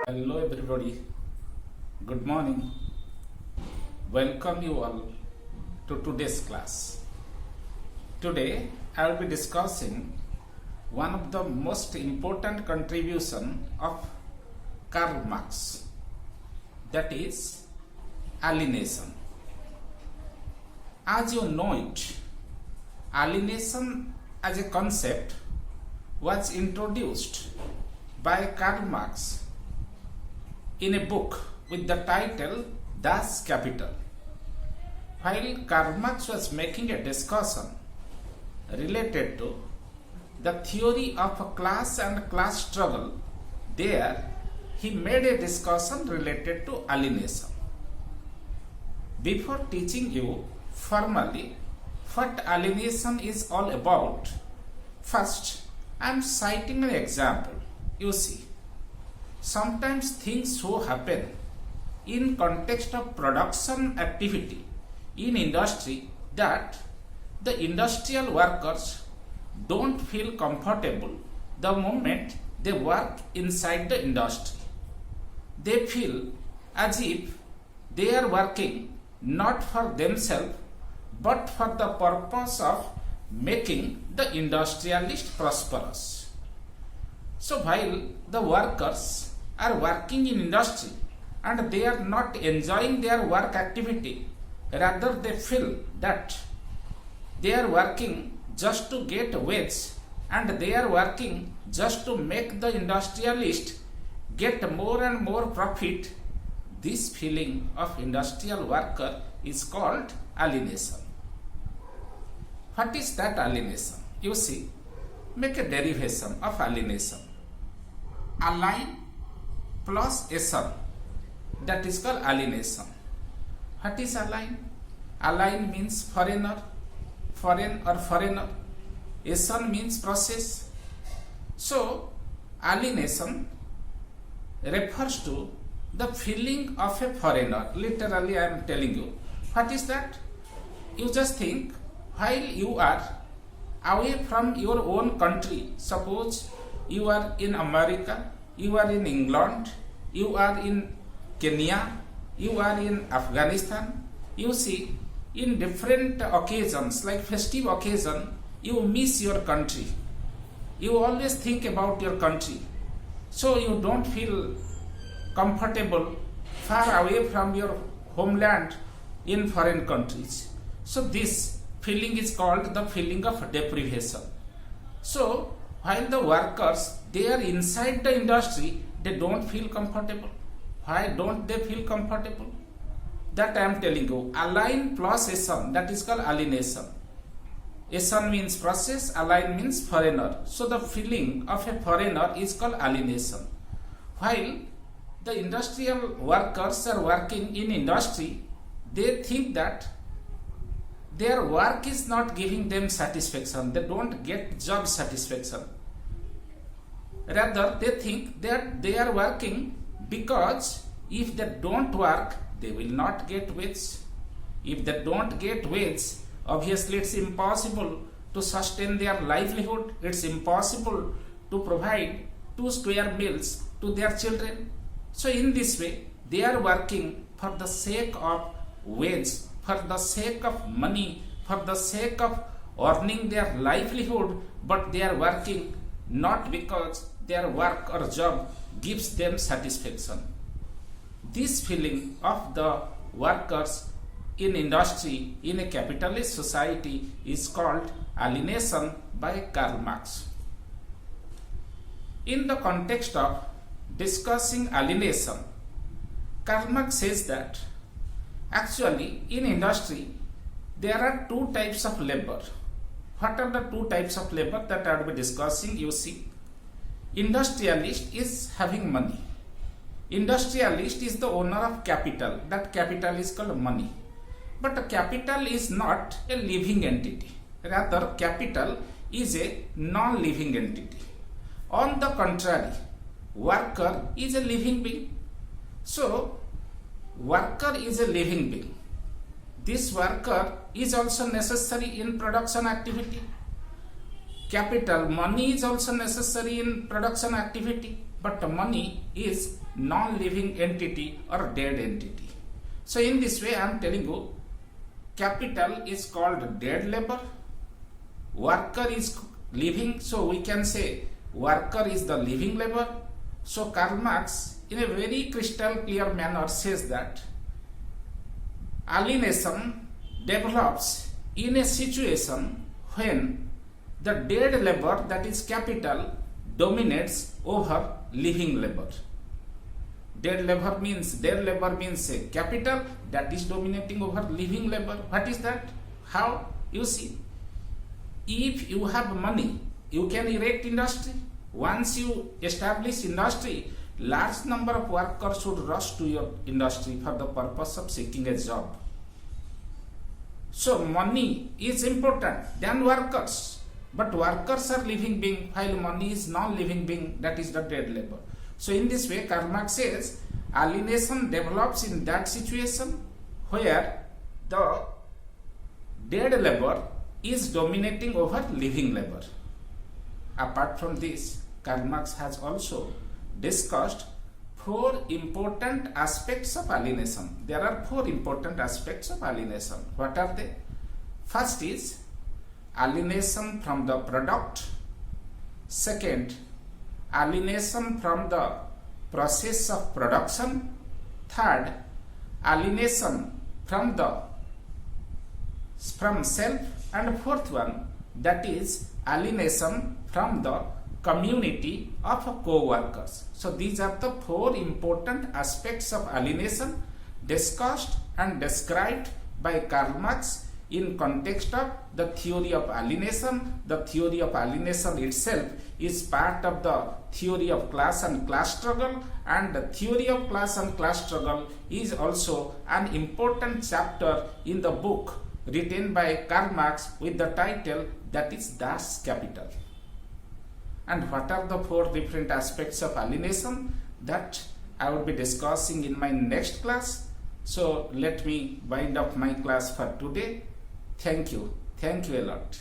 Hello everybody, good morning. Welcome you all to today's class. Today I will be discussing one of the most important contribution of Karl Marx, that is alienation. As you know it, alienation as a concept was introduced by Karl Marx in a book with the title Das Kapital. While Karl Marx was making a discussion related to the theory of class and class struggle, there he made a discussion related to alienation. Before teaching you formally what alienation is all about, first I am citing an example. You see, sometimes things so happen in context of production activity in industry that the industrial workers don't feel comfortable the moment they work inside the industry. They feel as if they are working not for themselves but for the purpose of making the industrialist prosperous. So while the workers are working in industry and they are not enjoying their work activity, rather they feel that they are working just to get wage and they are working just to make the industrialist get more and more profit. This feeling of industrial worker is called alienation. What is that alienation? You see, make a derivation of alienation. Align plus ason, that is called alienation. What is align? Align means foreigner, foreign or foreigner. Ason means process. So alienation refers to the feeling of a foreigner. Literally I am telling you. What is that? You just think, while you are away from your own country, suppose you are in America, you are in England, you are in Kenya, you are in Afghanistan. You see, in different occasions like festive occasion, you miss your country. You always think about your country. So you don't feel comfortable far away from your homeland in foreign countries. So this feeling is called the feeling of deprivation. So while the workers, they are inside the industry, they don't feel comfortable. Why don't they feel comfortable? That I am telling you. Align plus ason, that is called alienation. Ason means process, align means foreigner. So the feeling of a foreigner is called alienation. While the industrial workers are working in industry, they think that their work is not giving them satisfaction. They don't get job satisfaction. Rather, they think that they are working because if they don't work, they will not get wage. If they don't get wage, obviously it's impossible to sustain their livelihood. It's impossible to provide 2 square meals to their children. So in this way, they are working for the sake of wage, for the sake of money, for the sake of earning their livelihood, but they are working not because their work or job gives them satisfaction. This feeling of the workers in industry in a capitalist society is called alienation by Karl Marx. In the context of discussing alienation, Karl Marx says that actually in industry there are 2 types of labor. What are the 2 types of labor that I will be discussing? You see, industrialist is having money. Industrialist is the owner of capital. That capital is called money. But a capital is not a living entity. Rather, capital is a non-living entity. On the contrary, worker is a living being. So, worker is a living being. This worker is also necessary in production activity. Capital, money is also necessary in production activity. but money is non-living entity or dead entity. So in this way I am telling you, capital is called dead labor, worker is living, so we can say worker is the living labor. So Karl Marx in a very crystal clear manner says that alienation develops in a situation when the dead labor, that is capital, dominates over living labor. Dead labor means capital that is dominating over living labor. What is that? How? You see, if you have money, you can erect industry. Once you establish industry, large number of workers should rush to your industry for the purpose of seeking a job. So money is important than workers, but workers are living being while money is non-living being, that is the dead labor. So in this way Karl Marx says alienation develops in that situation where the dead labor is dominating over living labor. Apart from this, Karl Marx has also discussed 4 important aspects of alienation. There are 4 important aspects of alienation. What are they? First is alienation from the product. Second, alienation from the process of production. Third, alienation from self. And fourth one, that is alienation from the community of co-workers. So these are the 4 important aspects of alienation discussed and described by Karl Marx in context of the theory of alienation. The theory of alienation itself is part of the theory of class and class struggle, and the theory of class and class struggle is also an important chapter in the book written by Karl Marx with the title that is Das Kapital. And what are the 4 different aspects of alienation that I will be discussing in my next class. So let me wind up my class for today. Thank you a lot.